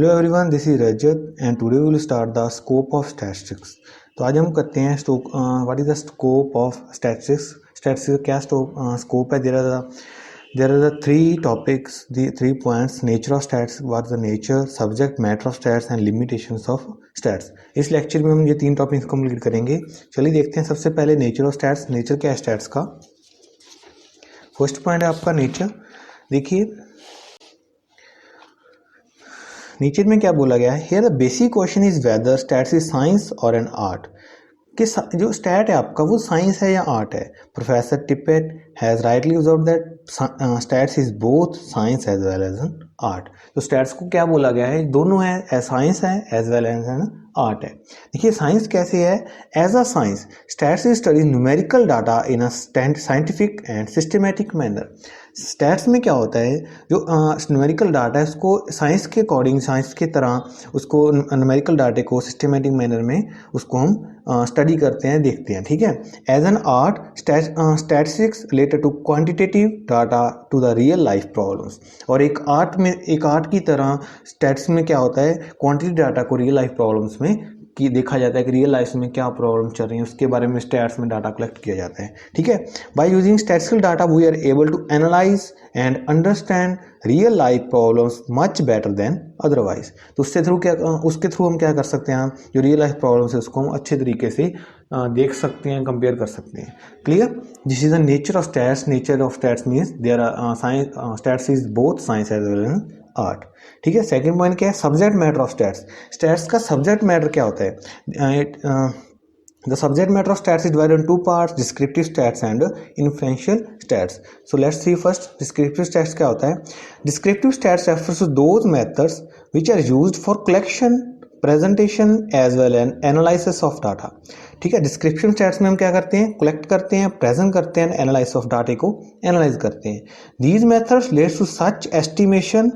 Hello everyone, this is Rajat and today we will start the scope of statistics. तो आज हम करते हैं what is the scope of statistics. Statistics क्या scope है। There are the three topics, the three points. Nature of stats, what is the nature, subject matter of stats and limitations of stats. इस lecture में हम ये तीन topics complete करेंगे। चलिए देखते हैं सबसे पहले नेचर ऑफ स्टैट्स। नेचर क्या है स्टैट्स का। फर्स्ट पॉइंट है आपका नेचर। देखिए नीचे में क्या बोला गया है। Here the basic question is whether stats is science और एन आर्ट। कि जो स्टैट है आपका वो साइंस है या आर्ट है। Professor Tippett has rightly observed that stats is both science as well as an art. तो स्टैट्स को क्या बोला गया है, दोनों है, साइंस है as well as an art है। देखिए साइंस कैसे है। As a science stats is study numerical data in a scientific and systematic manner. Stats में क्या होता है, जो न्यूमेरिकल डाटा है उसको साइंस के अकॉर्डिंग, साइंस की तरह उसको न्यूमेरिकल डाटे को सिस्टमेटिक मैनर में उसको हम स्टडी करते हैं, देखते हैं, ठीक है। As an art statistics related to quantitative data to the real life problems. और एक आर्ट की तरह स्टैट्स में क्या होता है, क्वांटिटी डाटा को रियल लाइफ प्रॉब्लम्स में कि देखा जाता है कि रियल लाइफ में क्या प्रॉब्लम चल रही है, उसके बारे में स्टैट्स में डाटा कलेक्ट किया जाता है, ठीक है। By using statistical data we are able to analyse and understand real life problems much better than otherwise. तो उसके थ्रू हम क्या कर सकते हैं, जो रियल लाइफ प्रॉब्लम्स है उसको हम अच्छे तरीके से देख सकते हैं, कंपेयर कर सकते हैं। Clear. This is the nature of stats. Nature of stats means there are science, stats is both science as well as art, ठीक है। सेकंड पॉइंट क्या है, subject matter of stats. Stats का सब्जेक्ट मैटर क्या होता है। The subject matter of stats is divided in two parts, descriptive stats and inferential stats. So let's see first descriptive stats क्या होता है। Descriptive stats refers to those methods which are used for collection, presentation as well as analysis of data, ठीक है। Description stats में हम क्या करते हैं, कलेक्ट करते हैं, प्रेजेंट करते हैं, एनालाइसिस ऑफ डाटा को एनालाइज करते हैं। These methods leads to such estimation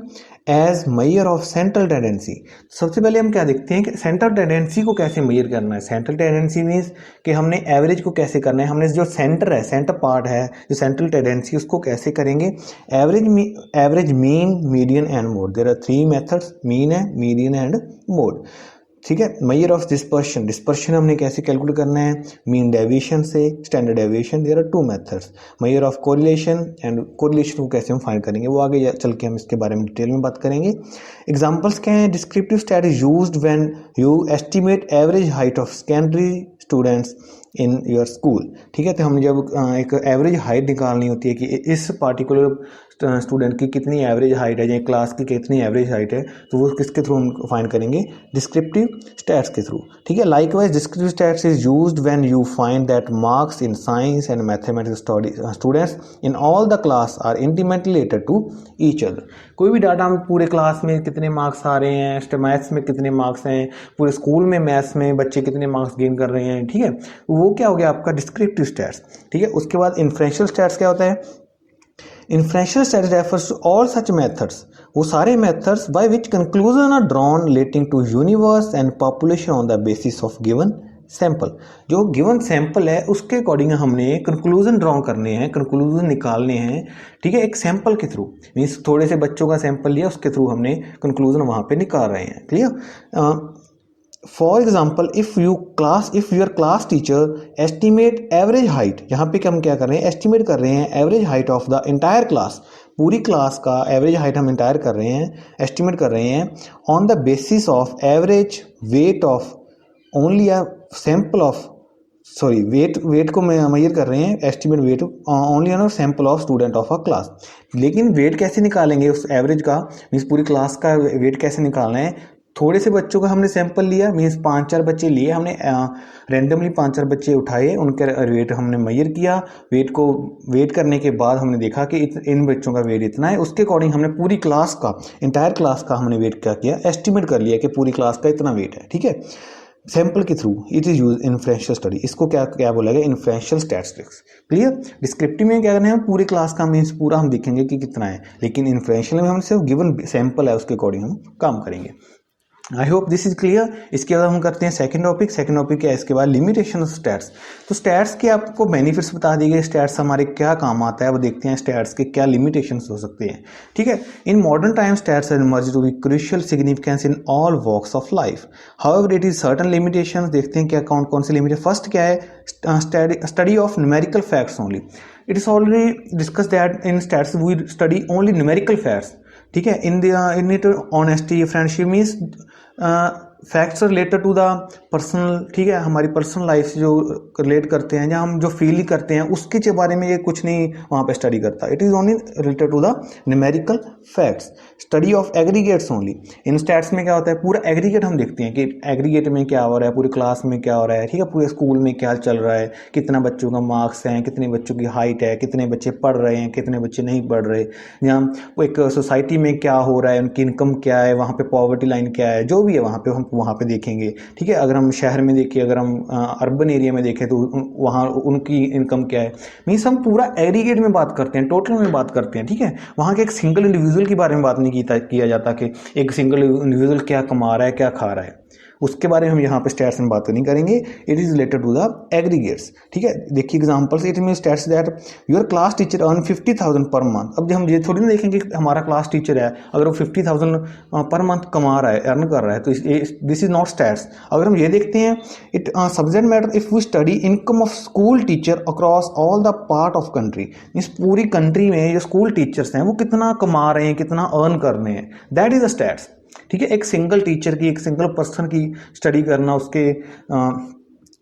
as measure of central tendency. सबसे पहले हम क्या देखते हैं कि सेंट्रल टेंडेंसी को कैसे मेजर करना है। सेंट्रल टेंडेंसी मीन्स कि हमने एवरेज को कैसे करना है, हमने जो सेंटर है, सेंटर पार्ट है, जो सेंट्रल टेंडेंसी उसको कैसे करेंगे। Average, mean, median and mode. There are three methods, mean है, मीडियन एंड मोड, ठीक है। मेजर ऑफ डिस्पर्शन, डिस्पर्शन हमने कैसे कैलकुलेट करना है, मीन डेविएशन से, standard deviation. There are two methods. Measure of correlation, and correlation को कैसे हम फाइंड करेंगे वो आगे चल के हम इसके बारे में डिटेल में बात करेंगे। एग्जांपल्स क्या है। Descriptive stat is used when you estimate average height of secondary students in your school, ठीक है। तो हम जब एक एवरेज हाइट निकालनी होती है कि इस पार्टिकुलर स्टूडेंट की कितनी एवरेज हाइट है या क्लास की कितनी एवरेज हाइट है, तो वो किसके थ्रू हम फाइंड करेंगे, डिस्क्रिप्टिव स्टैट्स के थ्रू, ठीक है। Likewise descriptive stats is used when you find that marks in science and mathematics students in all the class are intimately related to each other. कोई भी डाटा हम पूरे class में कितने मार्क्स आ रहे हैं, मैथ्स में कितने मार्क्स हैं, पूरे स्कूल में मैथ्स में बच्चे कितने मार्क्स गेन कर रहे हैं, ठीक है। वो क्या हो गया आपका डिस्क्रिप्टिव स्टैट्स, ठीक है। उसके बाद इन्फ्रेंशियल स्टैट्स क्या होता है। Inferential stats refers to all such methods, वो सारे methods by which conclusion are drawn relating to universe and population on the basis of given sample. जो गिवन सैंपल है उसके अकॉर्डिंग हमने कंक्लूजन ड्रॉ करने हैं, कंक्लूजन निकालने हैं, ठीक है, एक सैंपल के थ्रू। मीन्स थोड़े से बच्चों का सैंपल लिया, उसके थ्रू हमने कंक्लूजन वहाँ पे निकाल रहे हैं। Clear. For example if your class teacher estimate average height, यहाँ पे हम क्या कर रहे हैं, एस्टिमेट कर रहे हैं average height of the entire class. पूरी क्लास का एवरेज हाइट हम इंटायर कर रहे हैं, एस्टिमेट कर रहे हैं on the basis of average weight of only a sample of, sorry weight को मेजर कर रहे हैं, estimate weight only on sample of student of a class. लेकिन वेट कैसे निकालेंगे उस एवरेज का, मीन्स पूरी क्लास का वेट कैसे निकालना है। थोड़े से बच्चों का हमने सैंपल लिया, मीन्स 5-4 बच्चे लिए हमने, रैंडमली 5-4 बच्चे उठाए, उनके वेट हमने मेजर किया। वेट करने के बाद हमने देखा कि इन बच्चों का वेट इतना है, उसके अकॉर्डिंग हमने पूरी क्लास का, इंटायर क्लास का हमने वेट क्या किया, एस्टिमेट कर लिया कि पूरी क्लास का इतना वेट है, ठीक है। सैंपल के through it is use inferential study. इसको क्या बोला गया, इन्फ्रेंशियल स्टैटिस्टिक्स। क्लियर। डिस्क्रिप्टिव में क्या करना है, पूरे क्लास का मीन्स पूरा हम देखेंगे कि कितना है, लेकिन इन्फ्रेंशियल में हम सिर्फ गिवन सैंपल है उसके अकॉर्डिंग हम काम करेंगे। आई होप दिस इज क्लियर। इसके बाद हम करते हैं सेकंड टॉपिक। सेकंड टॉपिक क्या है, इसके बाद लिमिटेशन ऑफ स्टैट्स। तो स्टैट्स के आपको बेनिफिट्स बता दिए गए, स्टैट्स हमारे क्या काम आता है, वो देखते हैं स्टैट्स के क्या लिमिटेशंस हो सकते हैं। ठीक है, in modern time stats have emerged to be crucial significance in all walks of life. However it is certain limitations, देखते हैं क्या कौन कौन से लिमिटेशन। फर्स्ट क्या है, study of numerical facts only. It is already discuss that in stats we study only numerical facts. ठीक है, in it honesty friendship means facts related to the personal. ठीक है, हमारी पर्सनल लाइफ से जो relate करते हैं या हम जो फील करते हैं उसके बारे में ये कुछ नहीं वहाँ पे स्टडी करता। It is only related to the numerical facts. Study of aggregates only. In stats में क्या होता है, पूरा एग्रीगेट हम देखते हैं कि एग्रीगेट में क्या हो रहा है, पूरी क्लास में क्या हो रहा है। ठीक है, पूरे स्कूल में क्या चल रहा है, कितना बच्चों का मार्क्स हैं, कितने बच्चों की हाइट है, कितने बच्चे पढ़ रहे हैं, कितने बच्चे नहीं पढ़ रहे, या एक सोसाइटी में क्या हो रहा है, उनकी इनकम क्या है, वहाँ पे पॉवर्टी लाइन क्या है, जो भी है वहाँ पे हम वहाँ पे देखेंगे। ठीक है, अगर हम शहर में देखें, अगर हम अर्बन एरिया में देखें तो वहाँ उनकी इनकम क्या है। मीन्स हम पूरा एग्रीगेट में बात करते हैं, टोटल में बात करते हैं। ठीक है, वहाँ के एक सिंगल इंडिविजुअल के बारे में बात नहीं किया जाता कि एक सिंगल इंडिविजुअल क्या कमा रहा है, क्या खा रहा है, उसके बारे में हम यहाँ पे स्टैट्स में बात नहीं करेंगे। It is related to the aggregates. ठीक है, देखिए examples, it mean stats that your class teacher earn 50,000 per month. अब जब हम ये थोड़ी ना देखेंगे कि हमारा क्लास टीचर है, अगर वो 50,000 पर मंथ कमा रहा है, अर्न कर रहा है, तो दिस इज नॉट स्टैट्स। अगर हम ये देखते हैं, it subject matter if we study income of school teacher across all the part of country. इस पूरी कंट्री में जो स्कूल टीचर्स हैं वो कितना कमा रहे हैं, कितना अर्न कर रहे हैं, दैट इज द स्टैट्स। ठीक है, एक सिंगल टीचर की, एक सिंगल पर्सन की स्टडी करना, उसके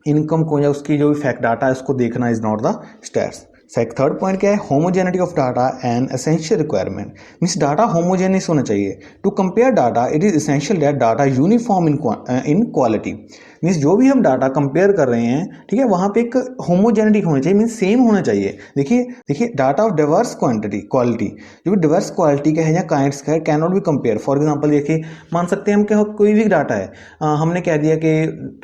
इनकम को या उसकी जो भी फैक्ट डाटा है उसको देखना is not the stats. Third point क्या है, homogeneity of data and essential requirement. Means data homogeneous होना चाहिए। To compare data it is essential that data uniform in quality. Means जो भी हम डाटा कंपेयर कर रहे हैं, ठीक है, वहाँ पे एक होमोजेनिटी होनी चाहिए, मीन्स सेम होना चाहिए। देखिए डाटा ऑफ डिवर्स क्वालिटी, जो भी डिवर्स क्वालिटी का है या काइंड्स का है, can not be compare. For example देखिए, मान सकते हैं हम कि कोई भी डाटा है, हमने कह दिया कि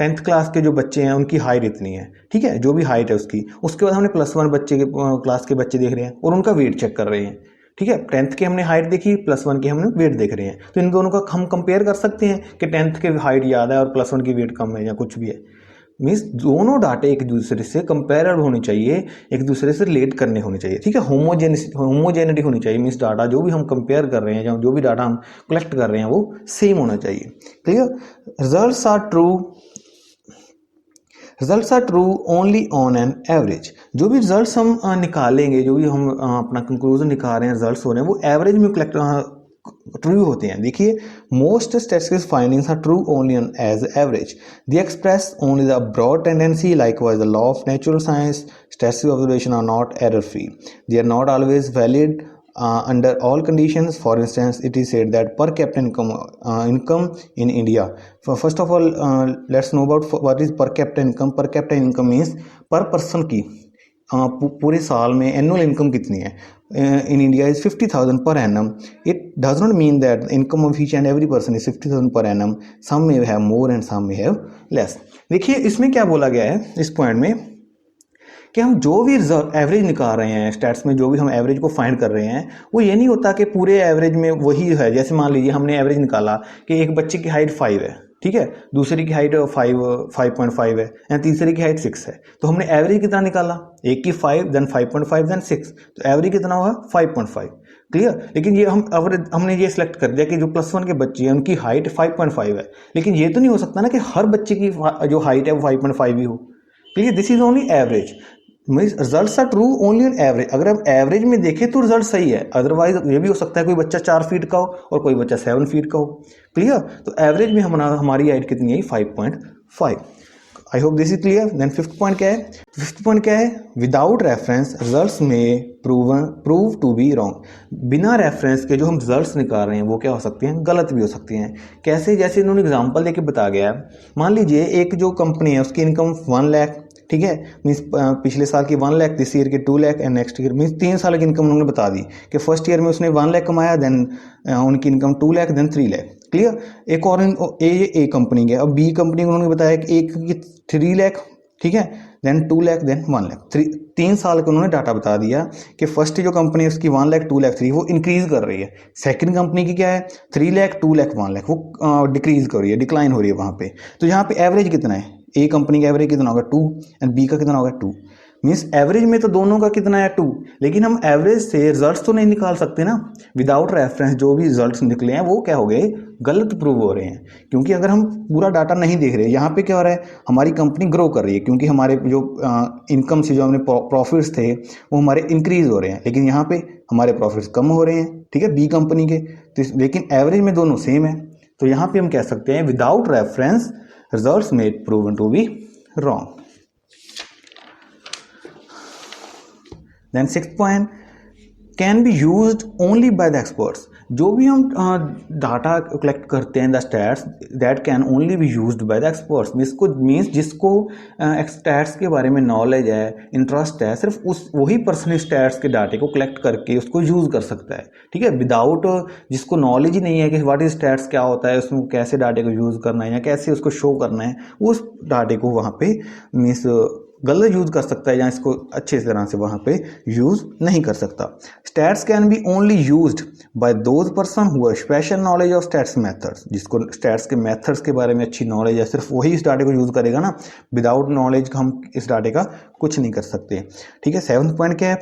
10th क्लास के जो बच्चे हैं उनकी हाइट इतनी है। ठीक है, जो भी हाइट है उसके बाद हमने +1 बच्चे के क्लास के बच्चे देख रहे हैं और उनका वेट चेक कर रहे हैं। ठीक है, 10th के हमने हाइट देखी, +1 के हमने वेट देख रहे हैं, तो इन दोनों का हम कंपेयर कर सकते हैं कि 10th के हाइट ज़्यादा है और +1 की वेट कम है या कुछ भी है। मीन्स दोनों डाटे एक दूसरे से कंपेरेबल होने चाहिए, एक दूसरे से रिलेट करने होने चाहिए। ठीक है, होमोजेनिटी होनी चाहिए। मीन्स डाटा जो भी हम कंपेयर कर रहे हैं या जो भी डाटा हम कलेक्ट कर रहे हैं वो सेम होना चाहिए। Clear. Results are true only on an average. जो भी रिजल्ट्स हम निकालेंगे, जो भी हम अपना कंक्लूजन निकाल रहे हैं, रिजल्ट्स हो रहे हैं, वो एवरेज में ट्रू होते हैं। देखिए, most statistical findings are true only on as average. They express only the broad tendency, likewise the law of natural science. Statistical observation are not error free, they are not always valid under all conditions. For instance, it is said that per capita income in India. First of all, let's know about what is per capita income. Per capita income means per person की पूरे साल में annual income कितनी है। in India is 50,000 per annum. It does not mean that the income of each and every person is 50,000 per annum. Some may have more and some may have less. देखिए इसमें क्या बोला गया है इस point में कि हम जो भी रिजर्व एवरेज निकाल रहे हैं, स्टैट्स में जो भी हम एवरेज को फाइंड कर रहे हैं, वो ये नहीं होता कि पूरे एवरेज में वही है। जैसे मान लीजिए हमने एवरेज निकाला कि एक बच्चे की हाइट 5 है, ठीक है, दूसरे की हाइट 5.5 है एंड तीसरे की हाइट 6 है, तो हमने एवरेज कितना निकाला, एक की 5 देन 5.5 देन 6, तो एवरेज कितना हुआ 5.5। क्लियर। लेकिन ये हमने ये सिलेक्ट कर दिया कि जो +1 के बच्चे हैं उनकी हाइट 5.5 है, लेकिन ये तो नहीं हो सकता ना कि हर बच्चे की जो हाइट है वो 5.5 ही हो। Clear, this is only average. Means results are true only on average. अगर हम एवरेज में देखें तो रिजल्ट सही है, अदरवाइज ये भी हो सकता है कोई बच्चा 4 फीट का हो और कोई बच्चा 7 फीट का हो। क्लियर, तो एवरेज में हमारी हाइट कितनी है 5.5। I hope this is clear. Then fifth point क्या है, विदाउट रेफरेंस रिजल्ट्स में प्रूव टू बी रॉन्ग। बिना रेफरेंस के जो हम रिजल्ट्स निकाल रहे हैं वो क्या हो सकते हैं, गलत भी हो सकते हैं। कैसे, जैसे इन्होंने एग्जांपल देके बता गया है। मान लीजिए एक जो कंपनी है उसकी इनकम 1 लाख, ठीक है, मीन्स पिछले साल की 1 लाख, दिस ईयर के 2 lakh and next year means 3 साल की इनकम उन्होंने बता दी कि फर्स्ट ईयर में उसने 1 लाख कमाया, देन उनकी income 2 lakh then 3 lakh. Clear. एक और ए कंपनी के, अब बी कंपनी उन्होंने बताया कि एक की 3 लाख, ठीक है, देन 2 लाख, देन 1 लाख। 3 साल का उन्होंने डाटा बता दिया कि फर्स्ट जो कंपनी है उसकी 1 लाख 2 लाख 3 वो इंक्रीज कर रही है, सेकंड कंपनी की क्या है 3 लाख 2 लाख 1 लाख वो डिक्रीज कर रही है, डिक्लाइन हो रही है वहाँ पे। तो यहाँ पे एवरेज कितना है, ए कंपनी का एवरेज कितना होगा 2 एंड बी का कितना होगा 2, मीन्स एवरेज में तो दोनों का कितना है 2, लेकिन हम एवरेज से रिजल्ट्स तो नहीं निकाल सकते ना, विदाउट रेफरेंस जो भी रिजल्ट्स निकले हैं वो क्या हो गए, गलत प्रूव हो रहे हैं। क्योंकि अगर हम पूरा डाटा नहीं देख रहे, यहाँ पे क्या हो रहा है, हमारी कंपनी ग्रो कर रही है क्योंकि हमारे जो इनकम से जो हमने प्रॉफिट्स थे वो हमारे इंक्रीज हो रहे हैं, लेकिन यहाँ पे हमारे प्रॉफिट्स कम हो रहे हैं, ठीक है, बी कंपनी के। तो लेकिन एवरेज में दोनों सेम है, तो यहाँ पे हम कह सकते हैं without reference results may proven to be wrong. Then 6th पॉइंट, can be used only by the experts. जो भी हम डाटा कलेक्ट करते हैं the stats that can only be used by the experts, इसको मीन्स जिसको स्टैट्स के बारे में नॉलेज है, इंटरेस्ट है, सिर्फ उस वही पर्सन स्टैट्स के डाटे को कलेक्ट करके उसको यूज़ कर सकता है, ठीक है। विदाउट जिसको नॉलेज ही नहीं है कि व्हाट इज स्टैट्स क्या होता है, उसमें कैसे डाटे को यूज़ करना है या कैसे उसको शो करना है, उस डाटे को वहाँ पे मीन्स गलत यूज़ कर सकता है या इसको अच्छे तरह से वहाँ पे यूज़ नहीं कर सकता। Stats can be only used by those person who have special knowledge of stats methods, जिसको स्टैट्स के मेथड्स के बारे में अच्छी नॉलेज है, सिर्फ वही इस डाटे को यूज़ करेगा ना, विदाउट नॉलेज हम इस डाटे का कुछ नहीं कर सकते, ठीक है। 7th पॉइंट क्या है,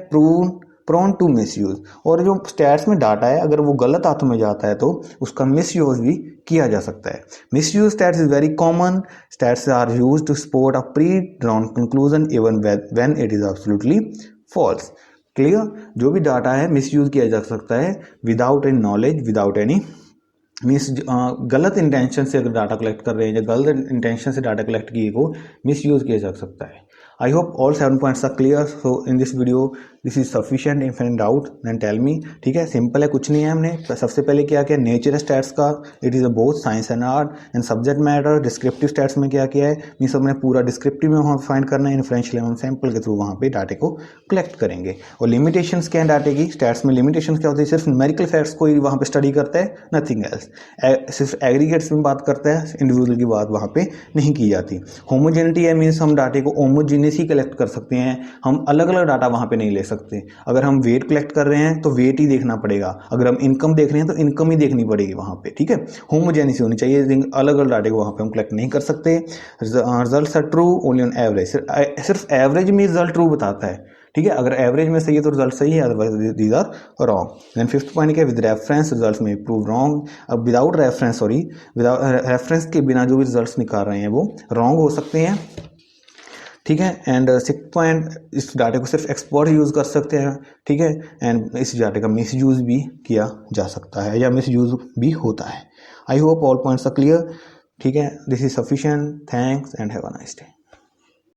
प्रोन टू मिसयूज, और जो स्टैट्स में डाटा है अगर वो गलत हाथों में जाता है तो उसका मिसयूज भी किया जा सकता है। Misuse stats is very common, stats are used to support a pre drawn conclusion even when it is absolutely false. Clear, जो भी डाटा है मिसयूज किया जा सकता है without any knowledge, without any means गलत इंटेंशन से अगर डाटा कलेक्ट कर रहे हैं या गलत इंटेंशन से डाटा कलेक्ट किए को मिसयूज किया जा सकता है। I hope all 7 points are clear. So in this video this is sufficient, if any doubt then tell me, ठीक है। सिंपल है, कुछ नहीं है। हमने सबसे पहले क्या किया, नेचर स्टैट्स का it is a both science and art, and subject matter descriptive stats में क्या किया है, मीन्स हमने पूरा डिस्क्रिप्टिव में वहाँ फाइंड करना है, इन्फ्लुएंशियल हम सैंपल के थ्रू वहाँ पे डाटे को कलेक्ट करेंगे। और लिमिटेशंस क्या है डाटे की, स्टैट्स में लिमिटेशंस क्या होती है, सिर्फ न्यूमेरिकल फैक्ट्स को ही वहाँ पे स्टडी करता है, नथिंग एल्स। सिर्फ एग्रीगेट्स में बात करता है, इंडिविजुअल की बात वहाँ पे नहीं की जाती। होमोजेनिटी है, मीन्स हम डाटे को होमोजेनियस ही कलेक्ट कर सकते हैं, हम अलग अलग डाटा वहाँ पे नहीं ले सकते। अगर हम वेट कलेक्ट कर रहे हैं तो वेट ही देखना पड़ेगा, अगर हम इनकम देख रहे हैं तो इनकम ही देखनी पड़ेगी वहाँ पे, ठीक है। होमोजेनियस होनी चाहिए, अलग अलग डाटे को वहाँ पे हम कलेक्ट नहीं कर सकते। Results are true only on average, सिर्फ एवरेज में रिजल्ट ट्रू बताता है, ठीक है। अगर एवरेज में सही है तो रिजल्ट सही है, otherwise these are wrong. Then 5th point क्या है, विद रेफरेंस रिजल्ट्स में प्रूव रॉन्ग। अब विदाउट रेफरेंस, विदाउट रेफरेंस के बिना जो भी रिजल्ट्स निकाल रहे हैं वो रॉन्ग हो सकते हैं, ठीक है। एंड 6th पॉइंट, इस डाटे को सिर्फ एक्सपर्ट यूज़ कर सकते हैं, ठीक है। एंड इस डाटे का मिसयूज़ भी किया जा सकता है या मिसयूज़ भी होता है। I hope all points are clear, ठीक है। This is sufficient, thanks and have a nice day.